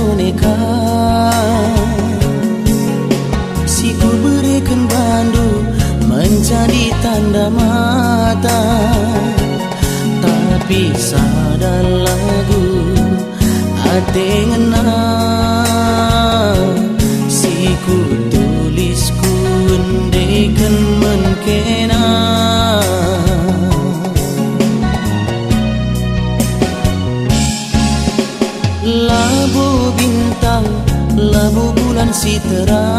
boneka, si ku berikan bandu menjadi tanda mata. Tapi sadar lagu ate ngena, si ku tulis ku endaikan menkena. Labu bintang, labu bulan si terang,